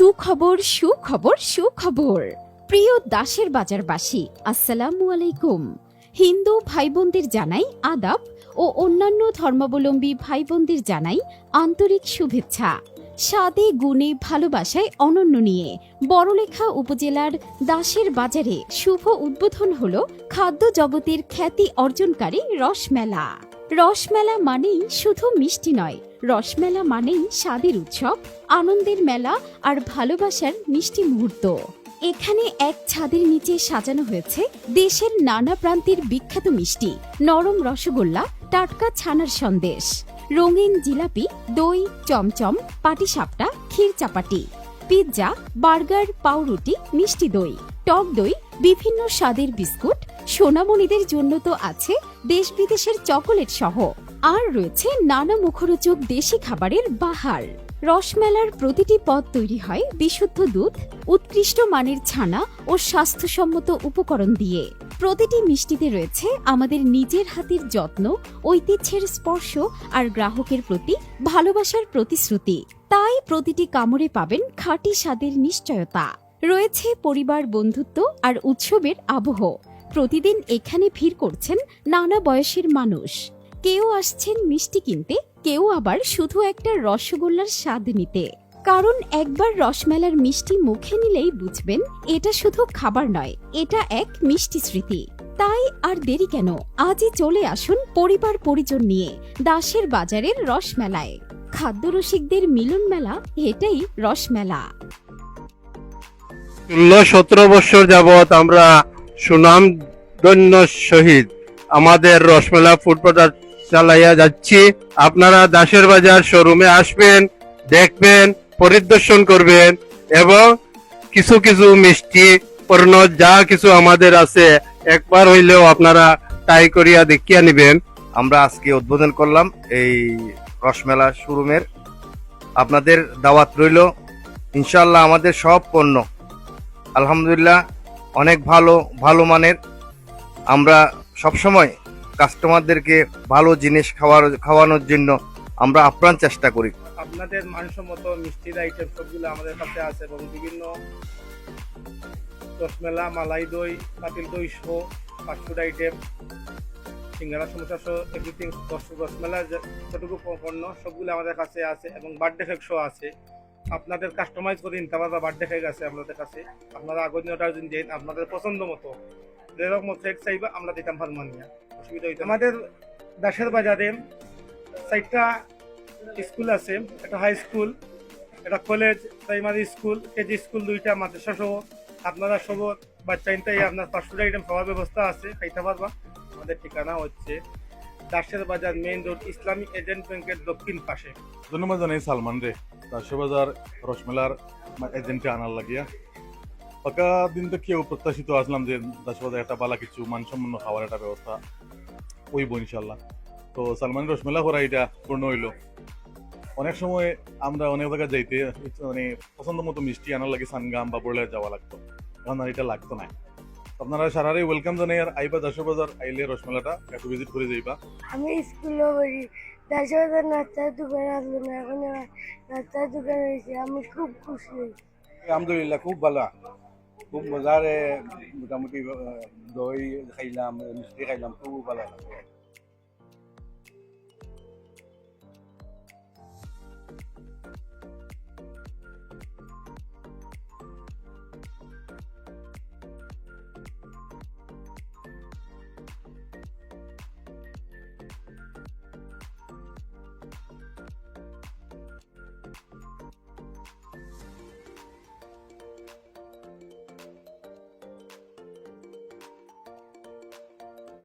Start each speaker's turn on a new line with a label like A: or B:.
A: সুখবর সুখবর সুখবর। প্রিয় দাসের বাজারবাসী, আসসালামু আলাইকুম। হিন্দু ভাই বোনদের জানাই আদাব ও অন্যান্য ধর্মাবলম্বী ভাই বোনদের জানাই আন্তরিক শুভেচ্ছা। স্বাদে গুণে ভালোবাসায় অনন্য নিয়ে বড়লেখা উপজেলার দাসের বাজারে শুভ উদ্বোধন হল খাদ্য জগতের খ্যাতি অর্জনকারী রসমেলা। রসমেলা মানেই শুধু মিষ্টি নয়, রসমেলা মানেই স্বাদের উৎসব, আনন্দের মেলা আর ভালোবাসার মিষ্টি মুহূর্ত। এখানে এক ছাদের নিচে সাজানো হয়েছে দেশের নানা প্রান্তের বিখ্যাত মিষ্টি, নরম রসগোল্লা, টাটকা ছানার সন্দেশ, রঙিন জিলাপি, দই, চমচম, পাটিসাপটা, ক্ষীর চাপাটি, পিৎজা, বার্গার, পাউরুটি, মিষ্টি দই, টক দই, বিভিন্ন স্বাদের বিস্কুট। সোনামণিদের জন্য তো আছে দেশ বিদেশের চকোলেট সহ, আর রয়েছে নানা মুখরোচক দেশি খাবারের বাহার। রসমেলার প্রতিটি পদ তৈরি হয় বিশুদ্ধ দুধ, উৎকৃষ্ট মানের ছানা ও স্বাস্থ্যসম্মত উপকরণ দিয়ে। প্রতিটি মিষ্টিতে রয়েছে আমাদের নিজের হাতের যত্ন, ঐতিহ্যের স্পর্শ আর গ্রাহকের প্রতি ভালোবাসার প্রতিশ্রুতি। তাই প্রতিটি কামড়ে পাবেন খাঁটি স্বাদের নিশ্চয়তা। রয়েছে পরিবার, বন্ধুত্ব আর উৎসবের আবহ। প্রতিদিন এখানে ভিড় করছেন নানা বয়সের মানুষ। কেউ আসছেন মিষ্টি কিনতে, কেউ আবার শুধু একটা রসগোল্লার স্বাদ নিতে। কারণ একবার রসমেলার মিষ্টি মুখে নিলেই বুঝবেন এটা শুধু খাবার নয়, এটা এক মিষ্টি স্মৃতি। তাই আর দেরি কেন, আজই চলে আসুন পরিবার পরিজন নিয়ে দাসের বাজারের রসমেলায়। খাদ্য রসিকদের মিলন মেলা, এটাই রসমেলা।
B: 16-17 বছর যাবৎ আমরা সুনাম ধন্য সহিত আমাদের রসমেলা ফুড প্রোডাক্ট চালাইয়া যাচ্ছি। আপনারা দাসের বাজার শোরুমে আসবেন, দেখবেন, পরিদর্শন করবেন এবং কিছু কিছু মিষ্টি পণ্য যা কিছু আমাদের আছে একবার হইলেও আপনারা ট্রাই করিয়া দেখিয়া নিবেন।
C: আমরা আজকে উদ্বোধন করলাম এই রসমেলা শোরুমের। আপনাদের দাওয়াত রইল। ইনশাআল্লাহ আমাদের সব পণ্য আলহামদুলিল্লাহ অনেক ভালো মানের। আমরা সবসময় কাস্টমারদেরকে ভালো জিনিস খাওয়ানোর জন্য আমরা আপ্রাণ চেষ্টা করি।
D: আপনাদের মানসম্মত মিষ্টির আইটেম সবগুলো আমাদের কাছে আছে এবং বিভিন্ন রসমেলা, মালাই দই, পাতিল দই সহ ফাস্টফুড আইটেম, সিঙ্গারা, সমোসা সহ এভরিথিং। রসমেলা যতটুকু পণ্য সবগুলো আমাদের কাছে আছে এবং বার্থডে কেক সহ আছে। আপনাদের কাস্টমাইজ করে নিতে পারবা, বার্থডে কেক আছে আমাদের কাছে। আপনারা আগে অর্ডার দিন, আপনাদের পছন্দ মতো যেরকম কেক চাইবা আমরা দিতাম ফার্মানিয়া, অসুবিধা হইতো। আমাদের দাসের বাজারে 4টা স্কুল আছে, একটা হাই স্কুল, একটা college, primary school, KG school, 2টা মাদ্রাসা সহ। আপনারা সব বাচ্চা ইনটাই আপনার ফাস্টফুড আইটেম খাওয়ার ব্যবস্থা আছে, খাইতে পারবা। আমাদের ঠিকানা হচ্ছে দাসের বাজার মেইন রোড, ইসলামিক এজেন্ট ব্যাংকের দক্ষিণ পাশে।
E: ধন্যবাদ জানাই সালমান রে দাসের বাজার রসমেলার এজেন্টে আনার লাগিয়া। পাকা দিন তো কেউ প্রত্যাশিত আসলাম যে দাসের বাজার একটা বালা কিছু মানসম্পন্ন খাওয়ার একটা ব্যবস্থা হইব ইনশাল্লাহ। তো সালমান রসমেলা করা এটা পূর্ণ হইল। অনেক সময় আমরা অনেক জায়গায় যাইতে মানে পছন্দ মতো মিষ্টি আনার লাগে সানগাম বা বড়লে যাওয়া লাগতো, এখন আর এটা লাগতো না। আপনারা সারারে ওয়েলকাম জানাই। আর আইবা দাসের বাজার আইলে রসমেলাটা একটু ভিজিট করে যাইবা।
F: আমি স্কুলে পড়ি, দাসের বাজার নাস্তার দোকান আসলো না, এখন নাস্তার দোকান হয়েছে, আমি খুব খুশি।
G: আলহামদুলিল্লাহ খুব ভালো, খুব মজার। মোটামুটি দই খাইলাম, মিষ্টি খাইলাম, খুব ভালো।